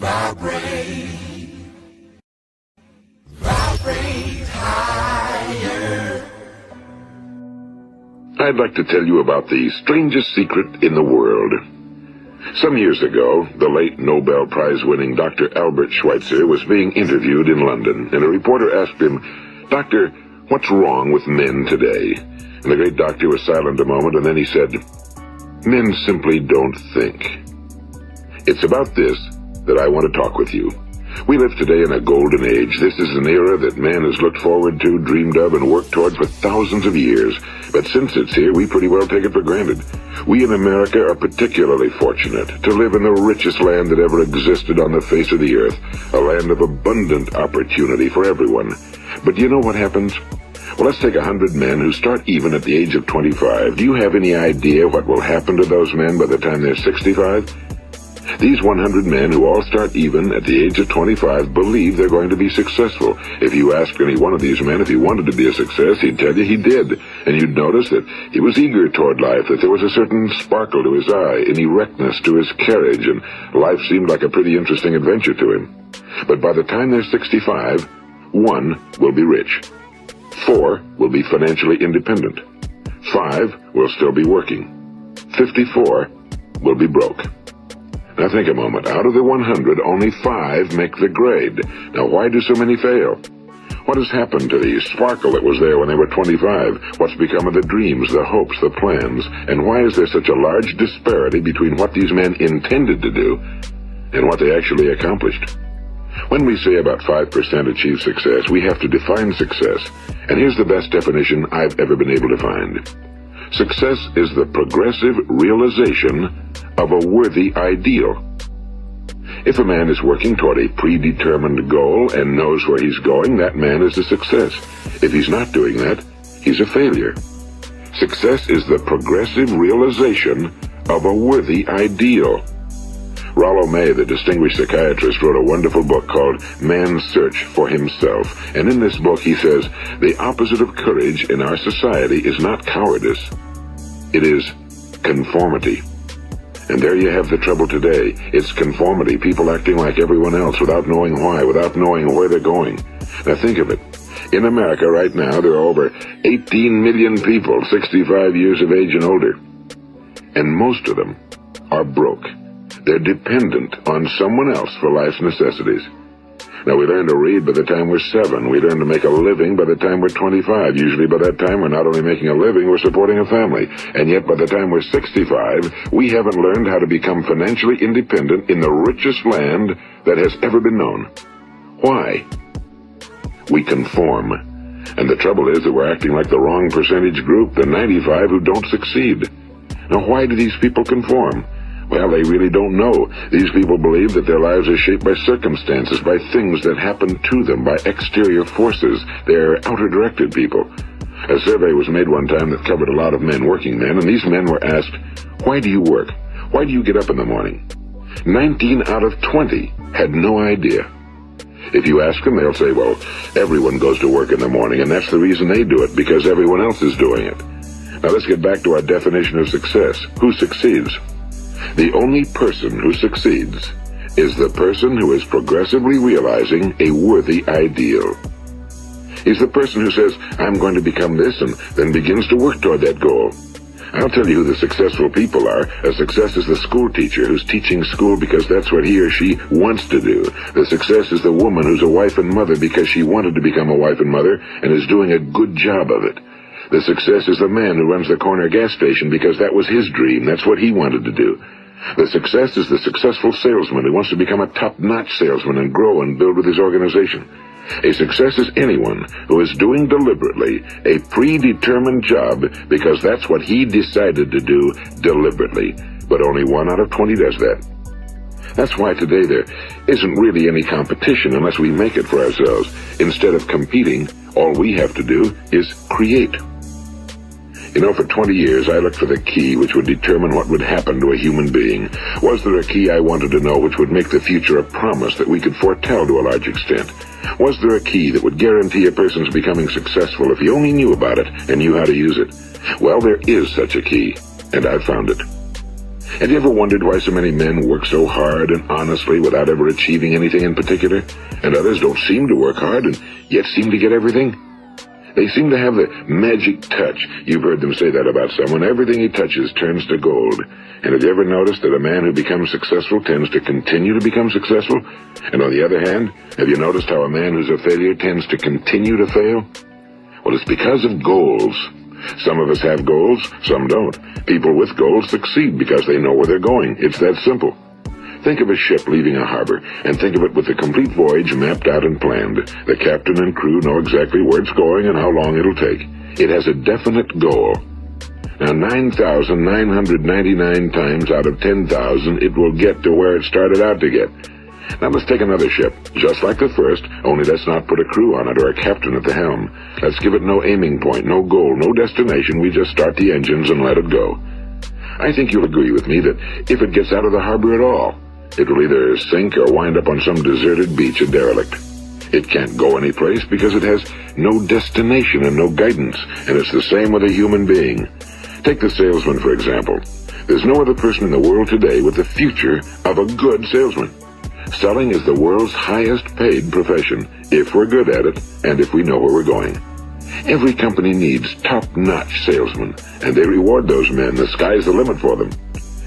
I'd like to tell you about the strangest secret in the world. Some years ago, the late Nobel Prize-winning Dr. Albert Schweitzer was being interviewed in London, and a reporter asked him, "Doctor, what's wrong with men today?" And the great doctor was silent a moment, and then he said, "Men simply don't think." It's about this that I want to talk with you. We live today in a golden age. This is an era that man has looked forward to, dreamed of, and worked toward for thousands of years. But since it's here, we pretty well take it for granted. We in America are particularly fortunate to live in the richest land that ever existed on the face of the earth, a land of abundant opportunity for everyone. But you know what happens? Well, let's take 100 men who start even at the age of 25. Do you have any idea what will happen to those men by the time they're 65? These 100 men who all start even at the age of 25 believe they're going to be successful. If you asked any one of these men if he wanted to be a success, he'd tell you he did. And you'd notice that he was eager toward life, that there was a certain sparkle to his eye, an erectness to his carriage, and life seemed like a pretty interesting adventure to him. But by the time they're 65, 1 will be rich. 4 will be financially independent. 5 will still be working. 54 will be broke. Now think a moment. Out of the 100, only 5 make the grade. Now why do so many fail? What has happened to the sparkle that was there when they were 25? What's become of the dreams, the hopes, the plans? And why is there such a large disparity between what these men intended to do and what they actually accomplished? When we say about 5% achieve success, we have to define success. And here's the best definition I've ever been able to find. Success is the progressive realization of a worthy ideal. If a man is working toward a predetermined goal and knows where he's going, that man is a success. If he's not doing that, he's a failure. Success is the progressive realization of a worthy ideal. Rollo May, the distinguished psychiatrist, wrote a wonderful book called Man's Search for Himself. And in this book he says, the opposite of courage in our society is not cowardice. It is conformity. And there you have the trouble today. It's conformity, people acting like everyone else without knowing why, without knowing where they're going. Now think of it. In America right now, there are over 18 million people 65 years of age and older. And most of them are broke. They're dependent on someone else for life's necessities. Now, we learn to read by the time we're 7. We learn to make a living by the time we're 25. Usually by that time, we're not only making a living, we're supporting a family. And yet, by the time we're 65, we haven't learned how to become financially independent in the richest land that has ever been known. Why? We conform. And the trouble is that we're acting like the wrong percentage group, the 95 who don't succeed. Now, why do these people conform? Well, they really don't know. These people believe that their lives are shaped by circumstances, by things that happen to them, by exterior forces. They're outer-directed people. A survey was made one time that covered a lot of men, working men, and these men were asked, why do you work? Why do you get up in the morning? 19 out of 20 had no idea. If you ask them, they'll say, well, everyone goes to work in the morning, and that's the reason they do it, because everyone else is doing it. Now let's get back to our definition of success. Who succeeds? The only person who succeeds is the person who is progressively realizing a worthy ideal. He's the person who says, I'm going to become this, and then begins to work toward that goal. I'll tell you who the successful people are. A success is the school teacher who's teaching school because that's what he or she wants to do. The success is the woman who's a wife and mother because she wanted to become a wife and mother and is doing a good job of it. The success is the man who runs the corner gas station because that was his dream. That's what he wanted to do. The success is the successful salesman who wants to become a top-notch salesman and grow and build with his organization. A success is anyone who is doing deliberately a predetermined job because that's what he decided to do deliberately. But only 1 out of 20 does that. That's why today there isn't really any competition unless we make it for ourselves. Instead of competing, all we have to do is create. You know, for 20 years, I looked for the key which would determine what would happen to a human being. Was there a key I wanted to know which would make the future a promise that we could foretell to a large extent? Was there a key that would guarantee a person's becoming successful if he only knew about it and knew how to use it? Well, there is such a key, and I've found it. Have you ever wondered why so many men work so hard and honestly without ever achieving anything in particular, and others don't seem to work hard and yet seem to get everything? They seem to have the magic touch. You've heard them say that about someone. Everything he touches turns to gold. And have you ever noticed that a man who becomes successful tends to continue to become successful? And on the other hand, have you noticed how a man who's a failure tends to continue to fail? Well, it's because of goals. Some of us have goals, some don't. People with goals succeed because they know where they're going. It's that simple. Think of a ship leaving a harbor, and think of it with the complete voyage mapped out and planned. The captain and crew know exactly where it's going and how long it'll take. It has a definite goal. Now, 9,999 times out of 10,000, it will get to where it started out to get. Now let's take another ship, just like the first, only let's not put a crew on it or a captain at the helm. Let's give it no aiming point, no goal, no destination. We just start the engines and let it go. I think you'll agree with me that if it gets out of the harbor at all, it will either sink or wind up on some deserted beach, a derelict. It can't go anyplace because it has no destination and no guidance, and it's the same with a human being. Take the salesman, for example. There's no other person in the world today with the future of a good salesman. Selling is the world's highest paid profession, if we're good at it and if we know where we're going. Every company needs top-notch salesmen, and they reward those men. The sky's the limit for them.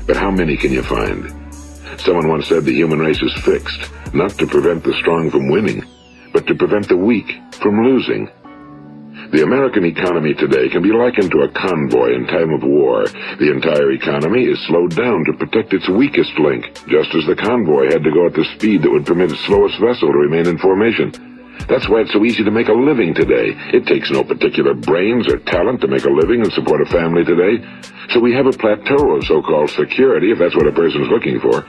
But how many can you find? Someone once said the human race is fixed, not to prevent the strong from winning, but to prevent the weak from losing. The American economy today can be likened to a convoy in time of war. The entire economy is slowed down to protect its weakest link, just as the convoy had to go at the speed that would permit its slowest vessel to remain in formation. That's why it's so easy to make a living today. It takes no particular brains or talent to make a living and support a family today. So we have a plateau of so-called security, if that's what a person's looking for.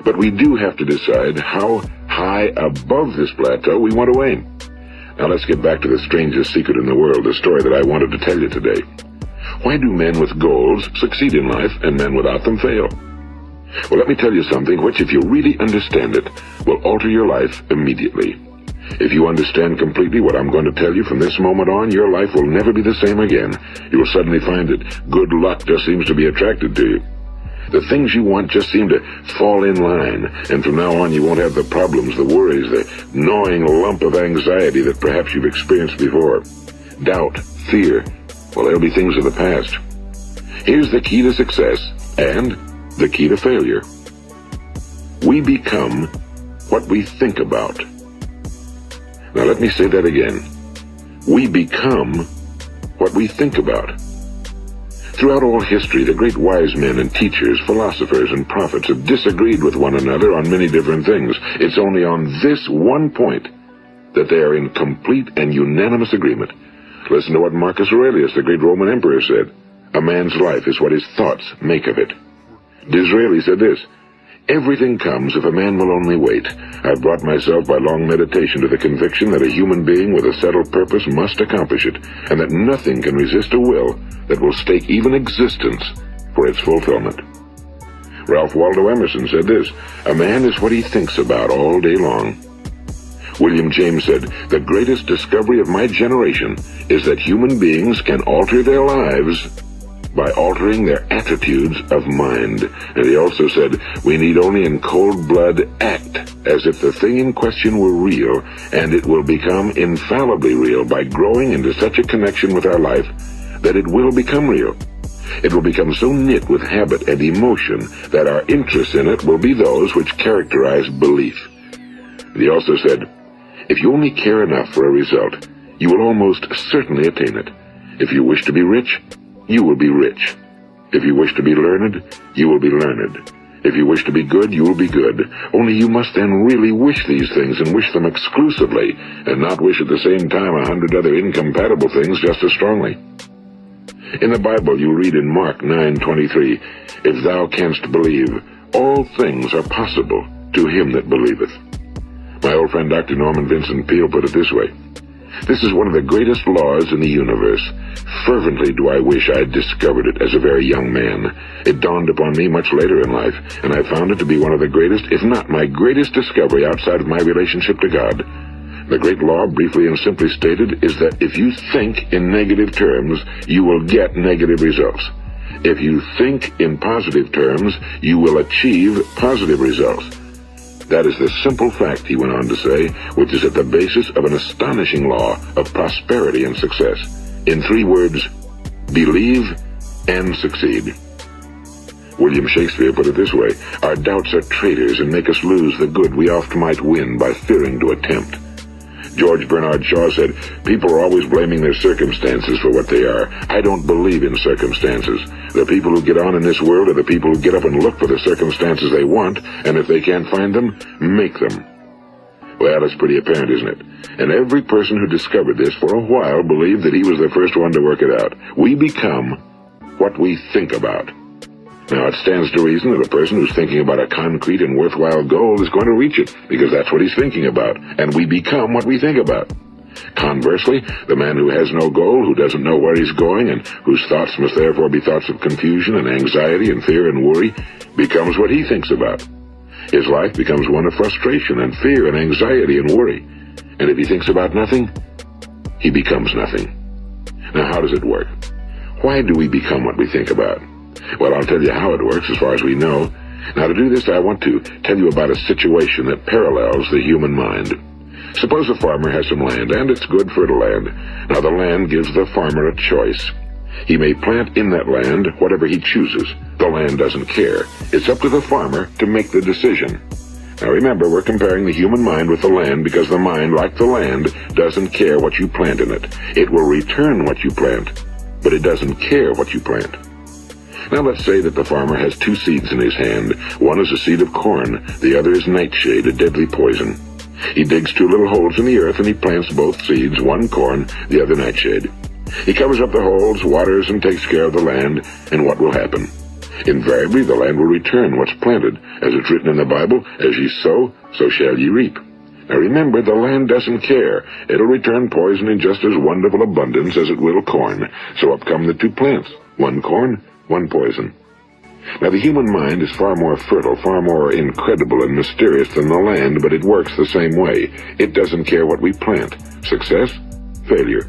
But we do have to decide how high above this plateau we want to aim. Now let's get back to the strangest secret in the world, the story that I wanted to tell you today. Why do men with goals succeed in life and men without them fail? Well, let me tell you something which, if you really understand it, will alter your life immediately. If you understand completely what I'm going to tell you from this moment on, your life will never be the same again. You will suddenly find that good luck just seems to be attracted to you. The things you want just seem to fall in line, and from now on you won't have the problems, the worries, the gnawing lump of anxiety that perhaps you've experienced before. Doubt, fear, well, they'll be things of the past. Here's the key to success and the key to failure. We become what we think about. Now let me say that again. We become what we think about. Throughout all history, the great wise men and teachers, philosophers and prophets have disagreed with one another on many different things. It's only on this one point that they are in complete and unanimous agreement. Listen to what Marcus Aurelius, the great Roman emperor, said. A man's life is what his thoughts make of it. Disraeli said this. Everything comes if a man will only wait. I've brought myself by long meditation to the conviction that a human being with a settled purpose must accomplish it, and that nothing can resist a will that will stake even existence for its fulfillment. Ralph Waldo Emerson said this, a man is what he thinks about all day long. William James said, the greatest discovery of my generation is that human beings can alter their lives by altering their attitudes of mind. And he also said, we need only in cold blood act as if the thing in question were real, and it will become infallibly real by growing into such a connection with our life that it will become real. It will become so knit with habit and emotion that our interest in it will be those which characterize belief. And he also said, if you only care enough for a result, you will almost certainly attain it. If you wish to be rich, you will be rich. If you wish to be learned, you will be learned. If you wish to be good, you will be good. Only you must then really wish these things and wish them exclusively, and not wish at the same time 100 other incompatible things just as strongly. In the Bible, you read in Mark 9:23, if thou canst believe, all things are possible to him that believeth. My old friend Dr. Norman Vincent Peale put it this way, this is one of the greatest laws in the universe. Fervently do I wish I had discovered it as a very young man. It dawned upon me much later in life, and I found it to be one of the greatest, if not my greatest discovery outside of my relationship to God. The great law, briefly and simply stated, is that if you think in negative terms, you will get negative results. If you think in positive terms, you will achieve positive results. That is the simple fact, he went on to say, which is at the basis of an astonishing law of prosperity and success. In 3 words, believe and succeed. William Shakespeare put it this way: our doubts are traitors and make us lose the good we oft might win by fearing to attempt. George Bernard Shaw said, people are always blaming their circumstances for what they are. I don't believe in circumstances. The people who get on in this world are the people who get up and look for the circumstances they want, and if they can't find them, make them. Well, it's pretty apparent, isn't it? And every person who discovered this for a while believed that he was the first one to work it out. We become what we think about. Now, it stands to reason that a person who's thinking about a concrete and worthwhile goal is going to reach it, because that's what he's thinking about, and we become what we think about. Conversely, the man who has no goal, who doesn't know where he's going, and whose thoughts must therefore be thoughts of confusion and anxiety and fear and worry, becomes what he thinks about. His life becomes one of frustration and fear and anxiety and worry. And if he thinks about nothing, he becomes nothing. Now, how does it work? Why do we become what we think about? Well, I'll tell you how it works as far as we know. Now, to do this, I want to tell you about a situation that parallels the human mind. Suppose a farmer has some land, and it's good fertile land. Now, the land gives the farmer a choice. He may plant in that land whatever he chooses. The land doesn't care. It's up to the farmer to make the decision. Now, remember, we're comparing the human mind with the land because the mind, like the land, doesn't care what you plant in it. It will return what you plant, but it doesn't care what you plant. Now, let's say that the farmer has 2 seeds in his hand. One is a seed of corn. The other is nightshade, a deadly poison. He digs 2 little holes in the earth and he plants both seeds, one corn, the other nightshade. He covers up the holes, waters, and takes care of the land, and what will happen? Invariably, the land will return what's planted. As it's written in the Bible, as ye sow, so shall ye reap. Now remember, the land doesn't care. It'll return poison in just as wonderful abundance as it will corn. So up come the 2 plants, one corn, one poison. Now, the human mind is far more fertile, far more incredible and mysterious than the land, but it works the same way. It doesn't care what we plant. Success, failure.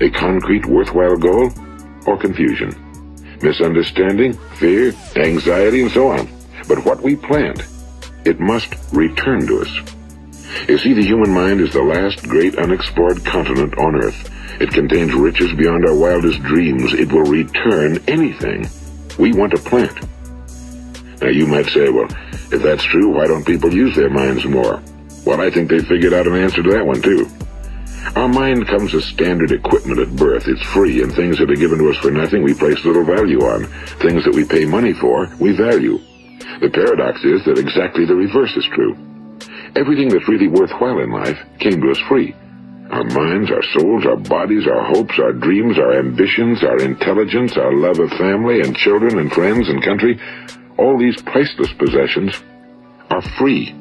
A concrete, worthwhile goal, or confusion. Misunderstanding, fear, anxiety, and so on. But what we plant, it must return to us. You see, the human mind is the last great unexplored continent on Earth. It contains riches beyond our wildest dreams. It will return anything we want to plant. Now, you might say, well, if that's true, why don't people use their minds more? Well, I think they figured out an answer to that one, too. Our mind comes as standard equipment at birth. It's free, and things that are given to us for nothing we place little value on. Things that we pay money for, we value. The paradox is that exactly the reverse is true. Everything that's really worthwhile in life came to us free. Our minds, our souls, our bodies, our hopes, our dreams, our ambitions, our intelligence, our love of family and children and friends and country, all these priceless possessions are free.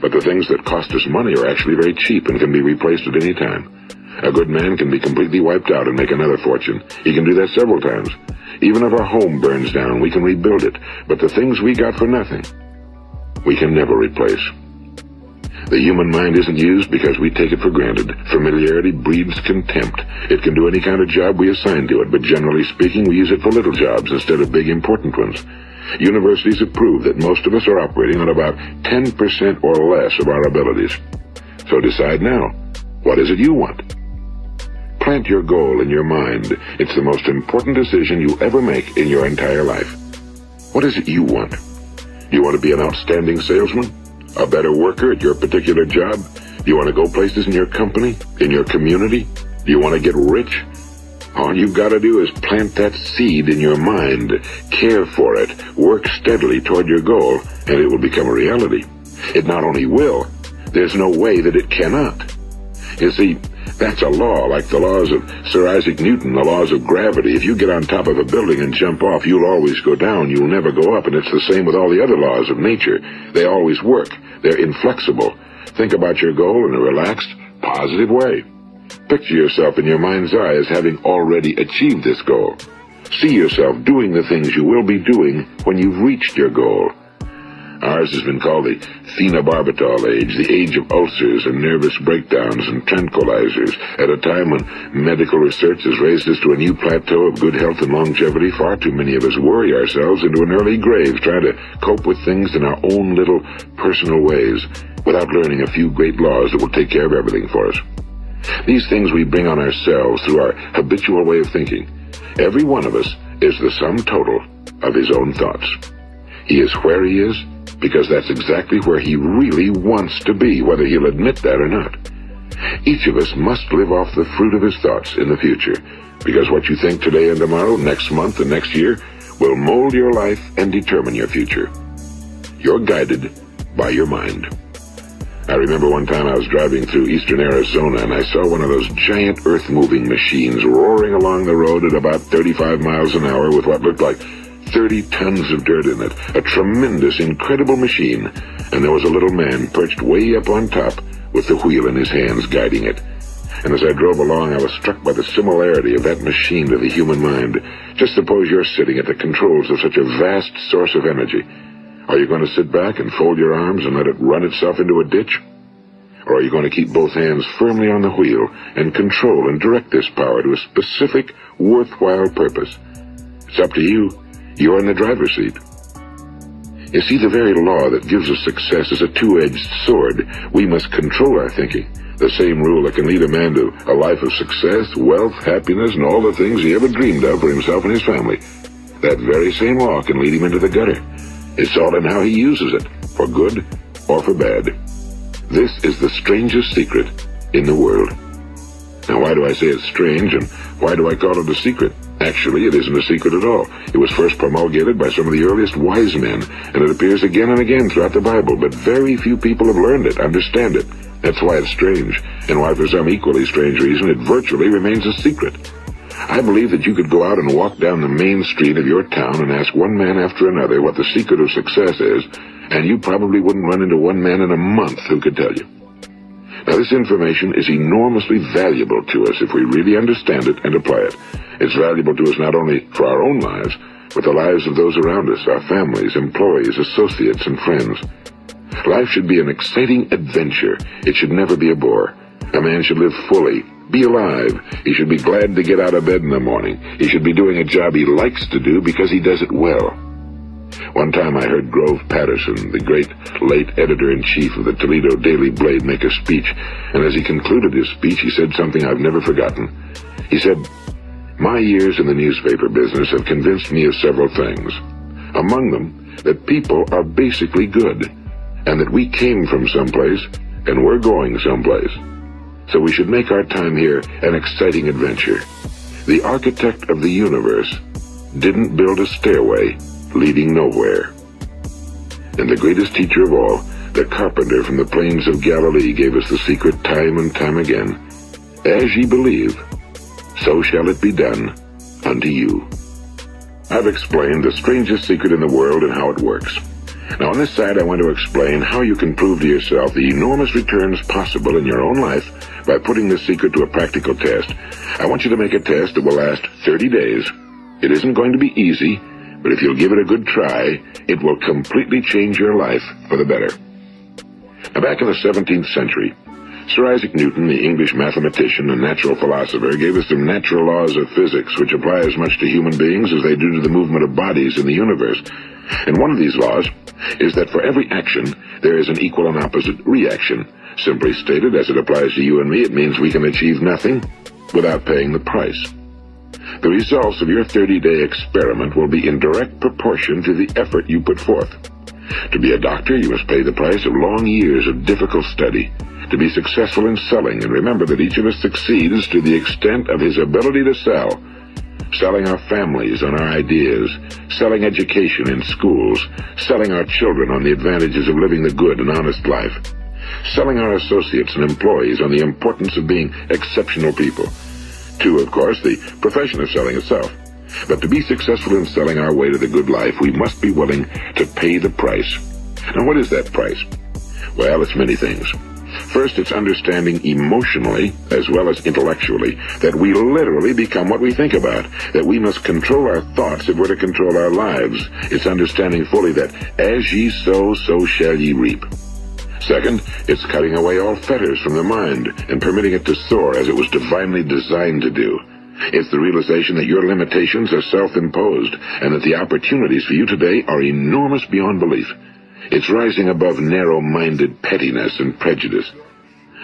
But the things that cost us money are actually very cheap and can be replaced at any time. A good man can be completely wiped out and make another fortune. He can do that several times. Even if our home burns down, we can rebuild it. But the things we got for nothing, we can never replace. The human mind isn't used because we take it for granted. Familiarity breeds contempt. It can do any kind of job we assign to it, but generally speaking, we use it for little jobs instead of big, important ones. Universities have proved that most of us are operating on about 10% or less of our abilities. So decide now, what is it you want? Plant your goal in your mind. It's the most important decision you'll ever make in your entire life. What is it you want? Do you want to be an outstanding salesman? A better worker at your particular job? Do you want to go places in your company? In your community? Do you want to get rich? All you've got to do is plant that seed in your mind, care for it, work steadily toward your goal, and it will become a reality. It not only will, there's no way that it cannot. You see, that's a law, like the laws of Sir Isaac Newton, the laws of gravity. If you get on top of a building and jump off, you'll always go down. You'll never go up, and it's the same with all the other laws of nature. They always work. They're inflexible. Think about your goal in a relaxed, positive way. Picture yourself in your mind's eye as having already achieved this goal. See yourself doing the things you will be doing when you've reached your goal. Ours has been called the phenobarbital age, the age of ulcers and nervous breakdowns and tranquilizers. At a time when medical research has raised us to a new plateau of good health and longevity, far too many of us worry ourselves into an early grave trying to cope with things in our own little personal ways without learning a few great laws that will take care of everything for us. These things we bring on ourselves through our habitual way of thinking. Every one of us is the sum total of his own thoughts. He is where he is because that's exactly where he really wants to be, whether he'll admit that or not. Each of us must live off the fruit of his thoughts in the future, because what you think today and tomorrow, next month and next year, will mold your life and determine your future. You're guided by your mind. I remember one time I was driving through eastern Arizona and I saw one of those giant earth-moving machines roaring along the road at about 35 miles an hour with what looked like 30 tons of dirt in it. A tremendous, incredible machine. And there was a little man perched way up on top with the wheel in his hands guiding it. And as I drove along, I was struck by the similarity of that machine to the human mind. Just suppose you're sitting at the controls of such a vast source of energy. Are you going to sit back and fold your arms and let it run itself into a ditch? Or are you going to keep both hands firmly on the wheel and control and direct this power to a specific, worthwhile purpose? It's up to you. You're in the driver's seat. You see, the very law that gives us success is a two-edged sword. We must control our thinking. The same rule that can lead a man to a life of success, wealth, happiness, and all the things he ever dreamed of for himself and his family. That very same law can lead him into the gutter. It's all in how he uses it, for good or for bad. This is the strangest secret in the world. Now, why do I say it's strange, and why do I call it a secret? Actually, it isn't a secret at all. It was first promulgated by some of the earliest wise men, and it appears again and again throughout the Bible, but very few people have learned it, understand it. That's why it's strange, and why for some equally strange reason it virtually remains a secret. I believe that you could go out and walk down the main street of your town and ask one man after another what the secret of success is, and you probably wouldn't run into one man in a month who could tell you. Now, this information is enormously valuable to us if we really understand it and apply it. It's valuable to us not only for our own lives, but the lives of those around us, our families, employees, associates, and friends. Life should be an exciting adventure. It should never be a bore. A man should live fully, be alive. He should be glad to get out of bed in the morning. He should be doing a job he likes to do because he does it well. One time I heard Grove Patterson, the great late editor-in-chief of the Toledo Daily Blade, make a speech, and as he concluded his speech, he said something I've never forgotten. He said, "My years in the newspaper business have convinced me of several things. Among them, that people are basically good, and that we came from someplace, and we're going someplace. So we should make our time here an exciting adventure. The architect of the universe didn't build a stairway leading nowhere." And the greatest teacher of all, the carpenter from the plains of Galilee, gave us the secret time and time again. As ye believe, so shall it be done unto you. I've explained the strangest secret in the world and how it works. Now, on this side, I want to explain how you can prove to yourself the enormous returns possible in your own life by putting this secret to a practical test. I want you to make a test that will last 30 days. It isn't going to be easy, but if you'll give it a good try, it will completely change your life for the better. Now, back in the 17th century, Sir Isaac Newton, the English mathematician and natural philosopher, gave us some natural laws of physics which apply as much to human beings as they do to the movement of bodies in the universe. And one of these laws is that for every action, there is an equal and opposite reaction. Simply stated, as it applies to you and me, it means we can achieve nothing without paying the price. The results of your 30-day experiment will be in direct proportion to the effort you put forth. To be a doctor, you must pay the price of long years of difficult study. To be successful in selling, and remember that each of us succeeds to the extent of his ability to sell. Selling our families on our ideas, selling education in schools, selling our children on the advantages of living the good and honest life, selling our associates and employees on the importance of being exceptional people. To, of course, the profession of selling itself. But to be successful in selling our way to the good life, we must be willing to pay the price. Now, what is that price? Well, it's many things. First, it's understanding emotionally, as well as intellectually, that we literally become what we think about, that we must control our thoughts if we're to control our lives. It's understanding fully that as ye sow, so shall ye reap. Second, it's cutting away all fetters from the mind and permitting it to soar as it was divinely designed to do. It's the realization that your limitations are self-imposed and that the opportunities for you today are enormous beyond belief. It's rising above narrow-minded pettiness and prejudice.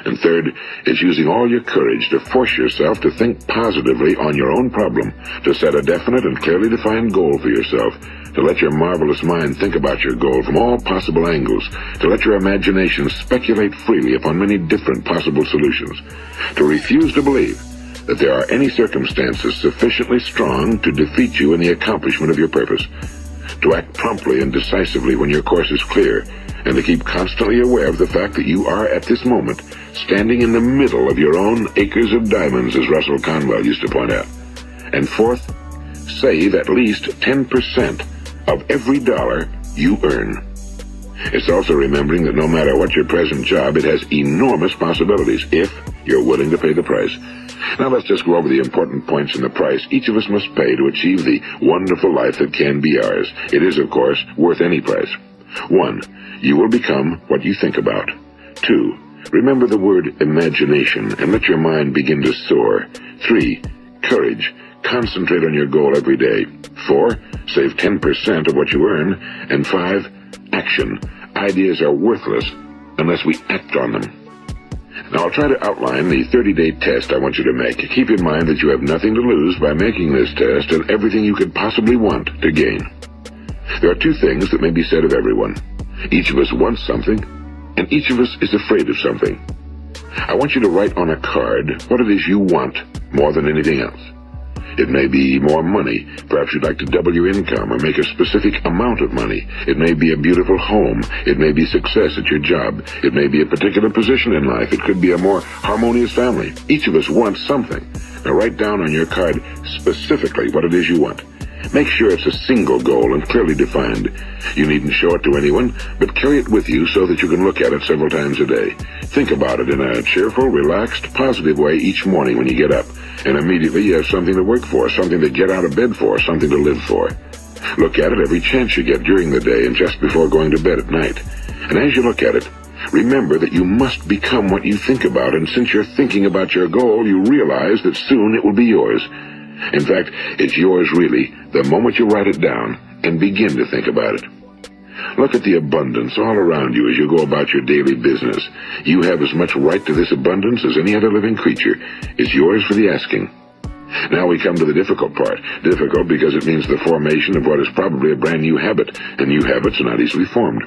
And third, it's using all your courage to force yourself to think positively on your own problem, to set a definite and clearly defined goal for yourself, to let your marvelous mind think about your goal from all possible angles, to let your imagination speculate freely upon many different possible solutions, to refuse to believe that there are any circumstances sufficiently strong to defeat you in the accomplishment of your purpose, to act promptly and decisively when your course is clear, and to keep constantly aware of the fact that you are, at this moment, standing in the middle of your own acres of diamonds, as Russell Conwell used to point out. And fourth, save at least 10% of every dollar you earn. It's also remembering that no matter what your present job, it has enormous possibilities if you're willing to pay the price. Now let's just go over the important points in the price each of us must pay to achieve the wonderful life that can be ours. It is, of course, worth any price. 1. You will become what you think about. 2. Remember the word imagination and let your mind begin to soar. 3. Courage. Concentrate on your goal every day. 4. Save 10% of what you earn. And 5. Action. Ideas are worthless unless we act on them. Now, I'll try to outline the 30-day test I want you to make. Keep in mind that you have nothing to lose by making this test and everything you could possibly want to gain. There are two things that may be said of everyone. Each of us wants something, and each of us is afraid of something. I want you to write on a card what it is you want more than anything else. It may be more money. Perhaps you'd like to double your income or make a specific amount of money. It may be a beautiful home. It may be success at your job. It may be a particular position in life. It could be a more harmonious family. Each of us wants something. Now write down on your card specifically what it is you want. Make sure it's a single goal and clearly defined. You needn't show it to anyone, but carry it with you so that you can look at it several times a day. Think about it in a cheerful, relaxed, positive way each morning when you get up. And immediately you have something to work for, something to get out of bed for, something to live for. Look at it every chance you get during the day and just before going to bed at night. And as you look at it, remember that you must become what you think about, and since you're thinking about your goal, you realize that soon it will be yours. In fact, it's yours really the moment you write it down and begin to think about it. Look at the abundance all around you as you go about your daily business. You have as much right to this abundance as any other living creature. It's yours for the asking. Now we come to the difficult part. Difficult because it means the formation of what is probably a brand new habit, and new habits are not easily formed.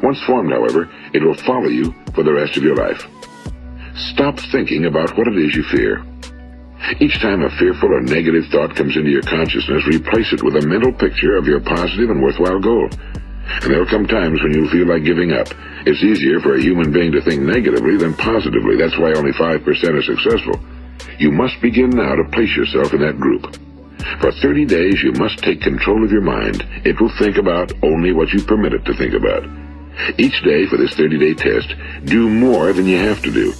Once formed, however, it will follow you for the rest of your life. Stop thinking about what it is you fear. Each time a fearful or negative thought comes into your consciousness, replace it with a mental picture of your positive and worthwhile goal. And there'll come times when you'll feel like giving up. It's easier for a human being to think negatively than positively. That's why only 5% are successful. You must begin now to place yourself in that group. For 30 days, you must take control of your mind. It will think about only what you permit it to think about. Each day for this 30-day test, do more than you have to do.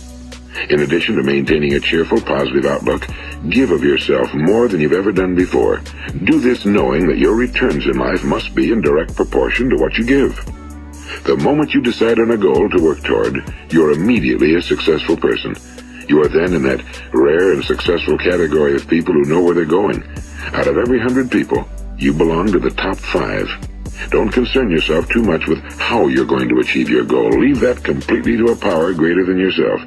In addition to maintaining a cheerful, positive outlook, give of yourself more than you've ever done before. Do this knowing that your returns in life must be in direct proportion to what you give. The moment you decide on a goal to work toward, you're immediately a successful person. You are then in that rare and successful category of people who know where they're going. Out of every 100 people, you belong to the top 5. Don't concern yourself too much with how you're going to achieve your goal. Leave that completely to a power greater than yourself.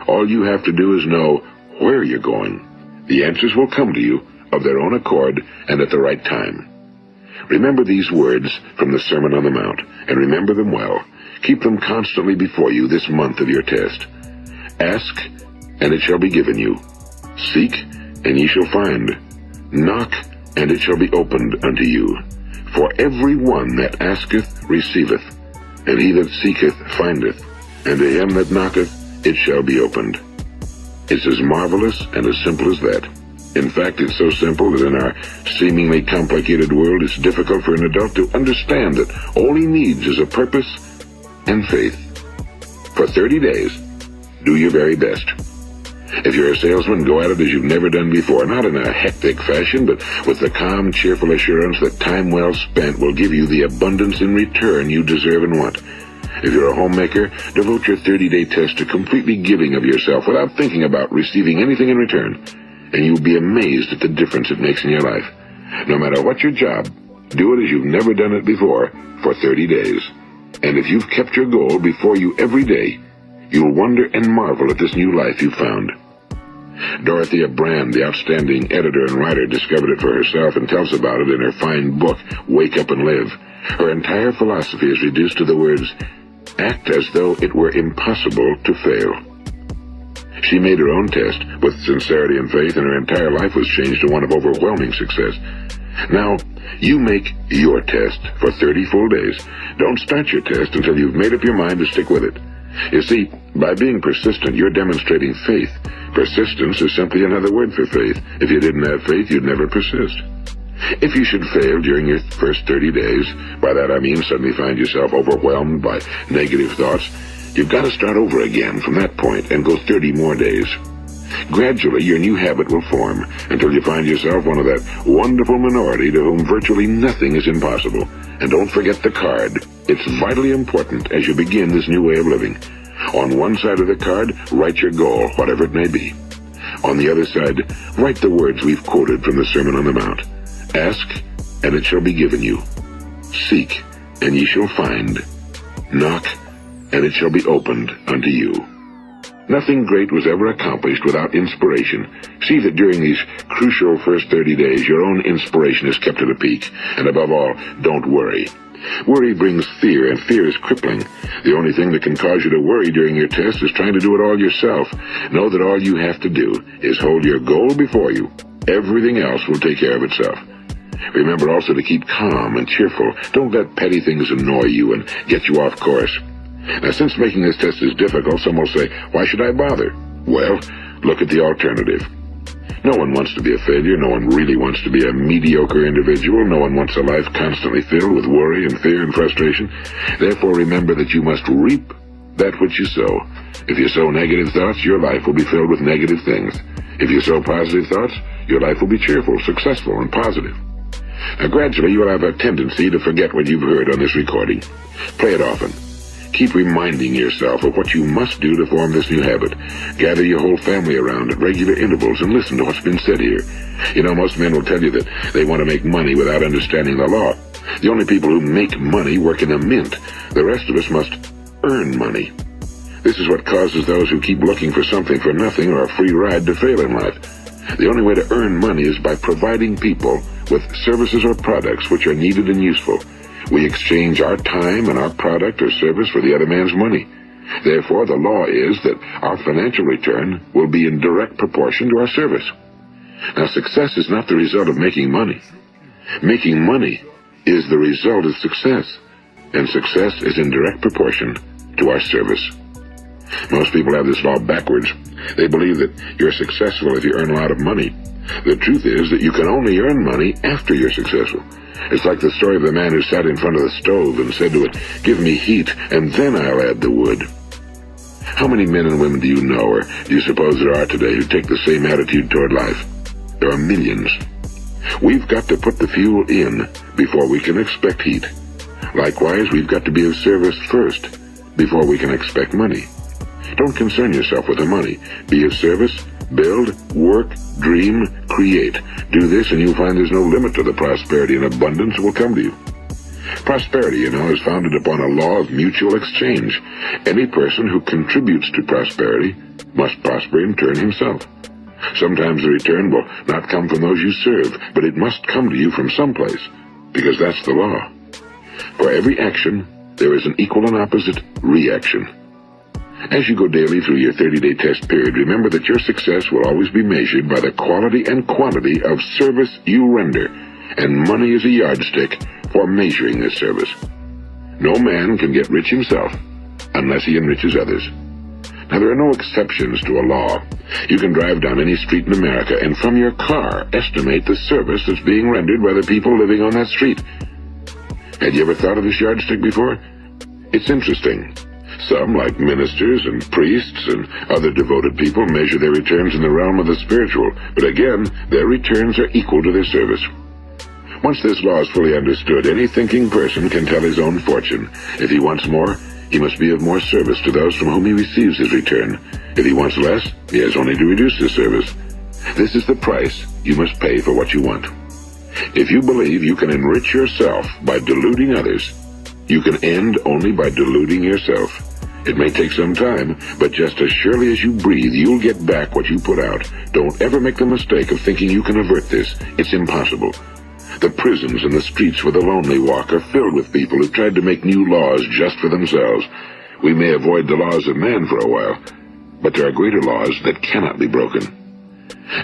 All you have to do is know where you're going. The answers will come to you of their own accord and at the right time. Remember these words from the Sermon on the Mount, and remember them well. Keep them constantly before you this month of your test. Ask, and it shall be given you. Seek, and ye shall find. Knock, and it shall be opened unto you. For every one that asketh receiveth, and he that seeketh findeth, and to him that knocketh it shall be opened. It's as marvelous and as simple as that. In fact, it's so simple that in our seemingly complicated world, it's difficult for an adult to understand that all he needs is a purpose and faith. For 30 days, do your very best. If you're a salesman, go at it as you've never done before, not in a hectic fashion, but with the calm, cheerful assurance that time well spent will give you the abundance in return you deserve and want. If you're a homemaker, devote your 30-day test to completely giving of yourself without thinking about receiving anything in return, and you'll be amazed at the difference it makes in your life. No matter what your job, do it as you've never done it before for 30 days. And if you've kept your goal before you every day, you'll wonder and marvel at this new life you've found. Dorothea Brand, the outstanding editor and writer, discovered it for herself and tells about it in her fine book, Wake Up and Live. Her entire philosophy is reduced to the words, act as though it were impossible to fail. She made her own test with sincerity and faith, and her entire life was changed to one of overwhelming success. Now, you make your test for 30 full days. Don't start your test until you've made up your mind to stick with it. You see, by being persistent, you're demonstrating faith. Persistence is simply another word for faith. If you didn't have faith, you'd never persist. If you should fail during your first 30 days, by that I mean suddenly find yourself overwhelmed by negative thoughts, you've got to start over again from that point and go 30 more days. Gradually, your new habit will form until you find yourself one of that wonderful minority to whom virtually nothing is impossible. And don't forget the card. It's vitally important as you begin this new way of living. On one side of the card, write your goal, whatever it may be. On the other side, write the words we've quoted from the Sermon on the Mount. Ask, and it shall be given you. Seek, and ye shall find. Knock, and it shall be opened unto you. Nothing great was ever accomplished without inspiration. See that during these crucial first 30 days, your own inspiration is kept at a peak. And above all, don't worry. Worry brings fear, and fear is crippling. The only thing that can cause you to worry during your test is trying to do it all yourself. Know that all you have to do is hold your goal before you. Everything else will take care of itself. Remember also to keep calm and cheerful. Don't let petty things annoy you and get you off course. Now, since making this test is difficult, some will say, why should I bother? Well, look at the alternative. No one wants to be a failure. No one really wants to be a mediocre individual. No one wants a life constantly filled with worry and fear and frustration. Therefore, remember that you must reap that which you sow. If you sow negative thoughts, your life will be filled with negative things. If you sow positive thoughts, your life will be cheerful, successful, and positive. Now, gradually, you will have a tendency to forget what you've heard on this recording. Play it often. Keep reminding yourself of what you must do to form this new habit. Gather your whole family around at regular intervals and listen to what's been said here. You know, most men will tell you that they want to make money without understanding the law. The only people who make money work in a mint. The rest of us must earn money. This is what causes those who keep looking for something for nothing or a free ride to fail in life. The only way to earn money is by providing people with services or products which are needed and useful. We exchange our time and our product or service for the other man's money. Therefore, the law is that our financial return will be in direct proportion to our service. Now, success is not the result of making money. Making money is the result of success, and success is in direct proportion to our service. Most people have this law backwards. They believe that you're successful if you earn a lot of money. The truth is that you can only earn money after you're successful. It's like the story of the man who sat in front of the stove and said to it, "Give me heat, and then I'll add the wood." How many men and women do you know, or do you suppose there are today, who take the same attitude toward life? There are millions. We've got to put the fuel in before we can expect heat. Likewise, we've got to be of service first before we can expect money. Don't concern yourself with the money. Be of service, build, work, dream, create. Do this and you'll find there's no limit to the prosperity and abundance that will come to you. Prosperity, you know, is founded upon a law of mutual exchange. Any person who contributes to prosperity must prosper in turn himself. Sometimes the return will not come from those you serve, but it must come to you from someplace, because that's the law. For every action, there is an equal and opposite reaction. As you go daily through your 30-day test period, remember that your success will always be measured by the quality and quantity of service you render, and money is a yardstick for measuring this service. No man can get rich himself unless he enriches others. Now, there are no exceptions to a law. You can drive down any street in America and from your car estimate the service that's being rendered by the people living on that street. Had you ever thought of this yardstick before? It's interesting. Some, like ministers and priests and other devoted people, measure their returns in the realm of the spiritual, but again, their returns are equal to their service. Once this law is fully understood, any thinking person can tell his own fortune. If he wants more, he must be of more service to those from whom he receives his return. If he wants less, he has only to reduce his service. This is the price you must pay for what you want. If you believe you can enrich yourself by deluding others, you can end only by deluding yourself. It may take some time, but just as surely as you breathe, you'll get back what you put out. Don't ever make the mistake of thinking you can avert this. It's impossible. The prisons and the streets where the lonely walk are filled with people who've tried to make new laws just for themselves. We may avoid the laws of man for a while, but there are greater laws that cannot be broken.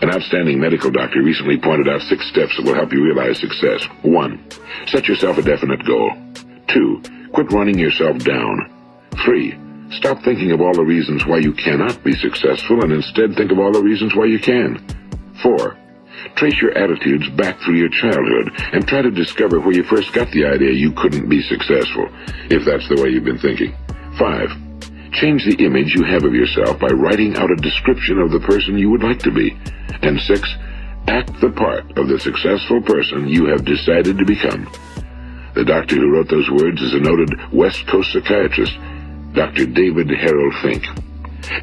An outstanding medical doctor recently pointed out 6 steps that will help you realize success. 1. Set yourself a definite goal. 2. Quit running yourself down. 3. Stop thinking of all the reasons why you cannot be successful and instead think of all the reasons why you can. 4. Trace your attitudes back through your childhood and try to discover where you first got the idea you couldn't be successful, if that's the way you've been thinking. 5. Change the image you have of yourself by writing out a description of the person you would like to be. And 6. Act the part of the successful person you have decided to become. The doctor who wrote those words is a noted West Coast psychiatrist, Dr. David Harold Fink.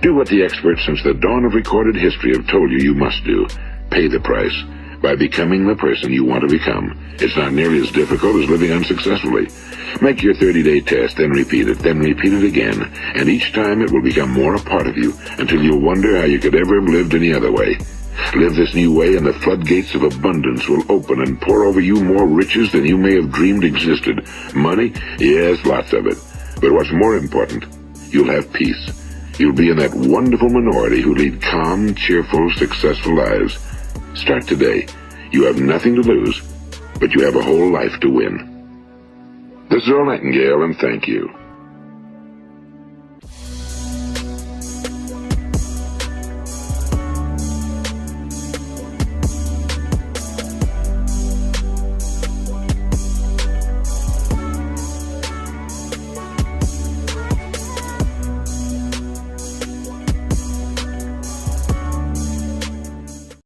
Do what the experts since the dawn of recorded history have told you must do. Pay the price by becoming the person you want to become. It's not nearly as difficult as living unsuccessfully. Make your 30-day test, then repeat it again, and each time it will become more a part of you until you'll wonder how you could ever have lived any other way. Live this new way and the floodgates of abundance will open and pour over you more riches than you may have dreamed existed. Money? Yes, lots of it. But what's more important, you'll have peace. You'll be in that wonderful minority who lead calm, cheerful, successful lives. Start today. You have nothing to lose, but you have a whole life to win. This is Earl Nightingale, and thank you.